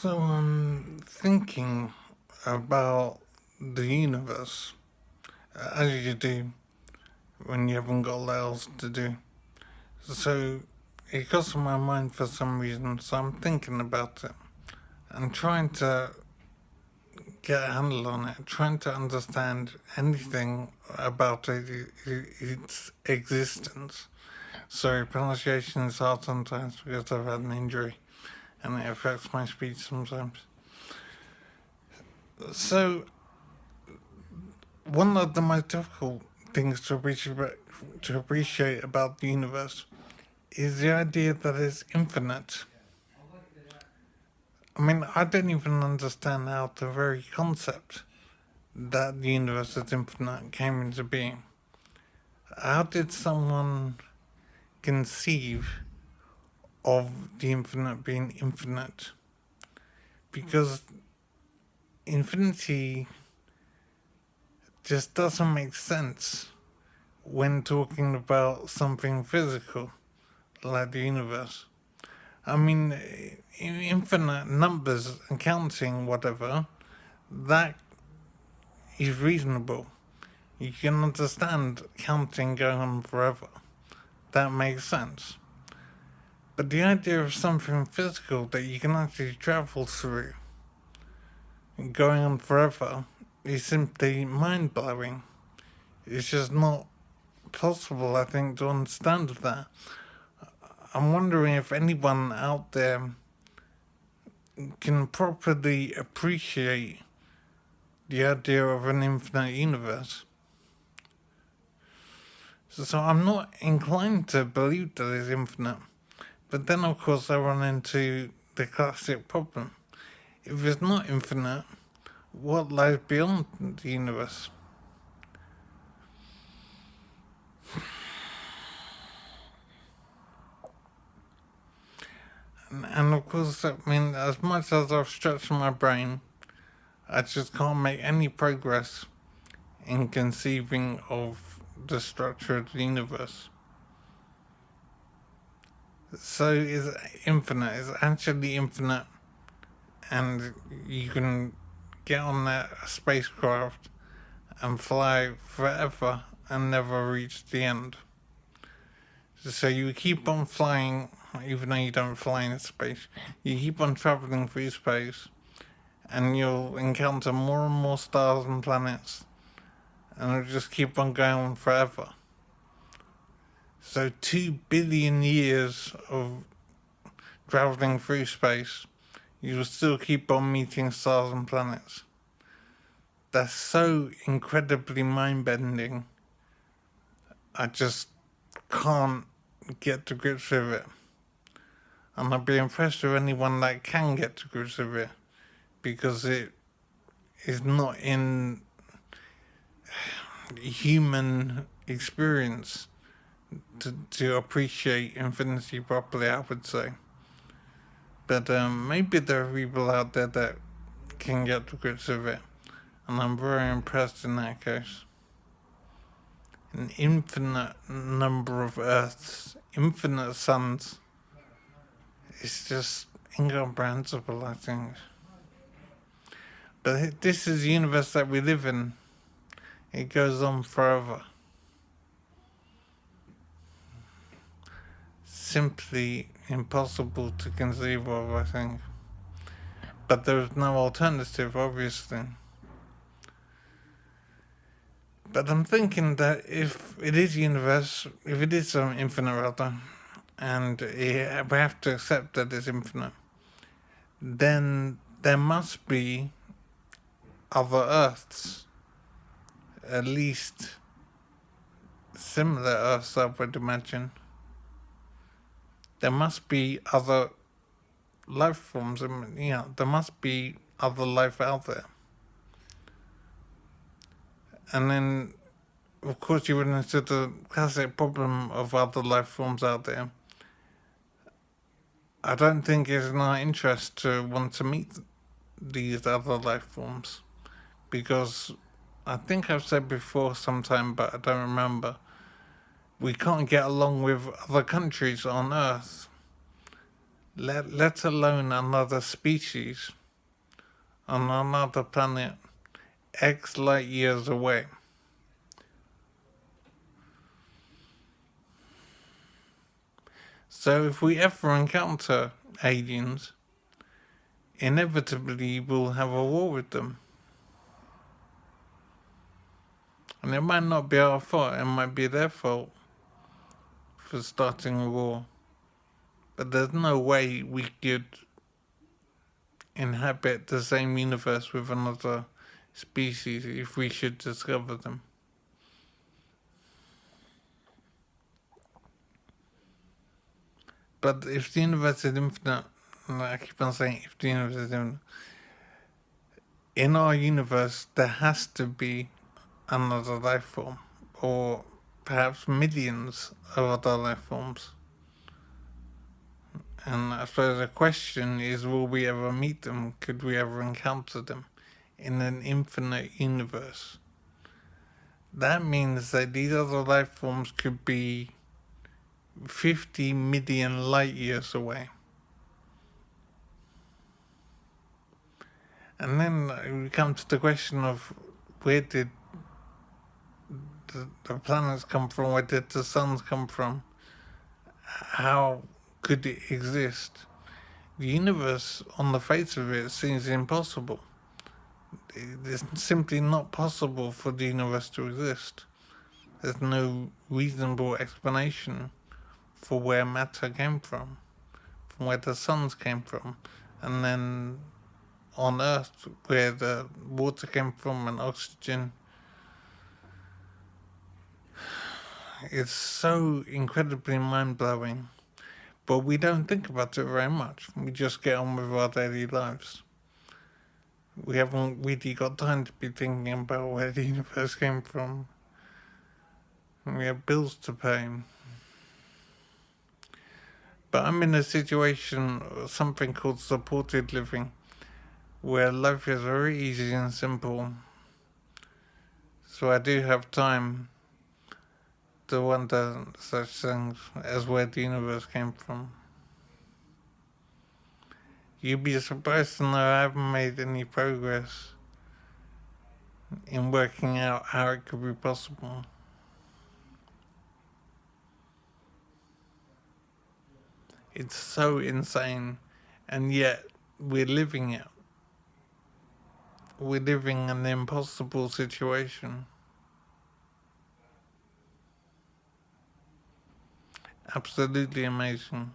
So I'm thinking about the universe, as you do when you haven't got a lot else to do. So it goes to my mind for some reason, so I'm thinking about it. I'm trying to get a handle on it, trying to understand anything about its existence. Sorry, pronunciation is hard sometimes because I've had an injury and it affects my speech sometimes. So one of the most difficult things to appreciate about the universe is the idea that it's infinite. I mean, I don't even understand how the very concept that the universe is infinite came into being. How did someone conceive of the infinite being infinite? Because infinity just doesn't make sense when talking about something physical like the universe. I mean, infinite numbers and counting, whatever, that is reasonable. You can understand counting going on forever. That makes sense. But the idea of something physical that you can actually travel through, going on forever, is simply mind blowing. It's just not possible, I think, to understand that. I'm wondering if anyone out there can properly appreciate the idea of an infinite universe. So I'm not inclined to believe that it's infinite. But then, of course, I run into the classic problem. If it's not infinite, what lies beyond the universe? And of course, I mean, as much as I've stretched my brain, I just can't make any progress in conceiving of the structure of the universe. So it's infinite, it's actually infinite, and you can get on that spacecraft and fly forever and never reach the end. So you keep on flying, even though you don't fly in space, you keep on traveling through space, and you'll encounter more and more stars and planets, and it'll just keep on going on forever. So 2 billion years of traveling through space, you will still keep on meeting stars and planets. That's so incredibly mind-bending. I just can't get to grips with it. And I'd be impressed with anyone that can get to grips with it, because it is not in human experience to appreciate infinity properly, I would say. But maybe there are people out there that can get to grips with it, and I'm very impressed in that case. An infinite number of Earths, infinite suns. It's just incomprehensible, I think. But this is the universe that we live in. It goes on forever. Simply impossible to conceive of, I think. But there's no alternative, obviously. But I'm thinking that if it is universe, if it is infinite rather, and we have to accept that it's infinite, then there must be other Earths, at least similar Earths, I would imagine. There must be other life forms, there must be other life out there. And then, of course, you run into the classic problem of other life forms out there. I don't think it's in our interest to want to meet these other life forms, because I think I've said before sometime, but I don't remember, we can't get along with other countries on Earth. let alone another species on another planet X light years away. So if we ever encounter aliens, inevitably we'll have a war with them. And it might not be our fault, it might be their fault for starting a war. But there's no way we could inhabit the same universe with another species if we should discover them. But if the universe is infinite, I keep on saying if the universe is infinite, in our universe there has to be another life form, or perhaps millions of other life forms. And I suppose the question is, will we ever meet them? Could we ever encounter them in an infinite universe? That means that these other life forms could be 50 million light years away. And then we come to the question of where did the planets come from? Where did the suns come from? How could it exist? The universe, on the face of it, seems impossible. It's simply not possible for the universe to exist. There's no reasonable explanation for where matter came from where the suns came from, and then on Earth, where the water came from and oxygen. It's so incredibly mind-blowing, but we don't think about it very much. We just get on with our daily lives. We haven't really got time to be thinking about where the universe came from. We have bills to pay. But I'm in a situation, something called supported living, where life is very easy and simple. So I do have time to wonder such things as where the universe came from. You'd be surprised to know I haven't made any progress in working out how it could be possible. It's so insane, and yet we're living it. We're living an impossible situation. Absolutely amazing.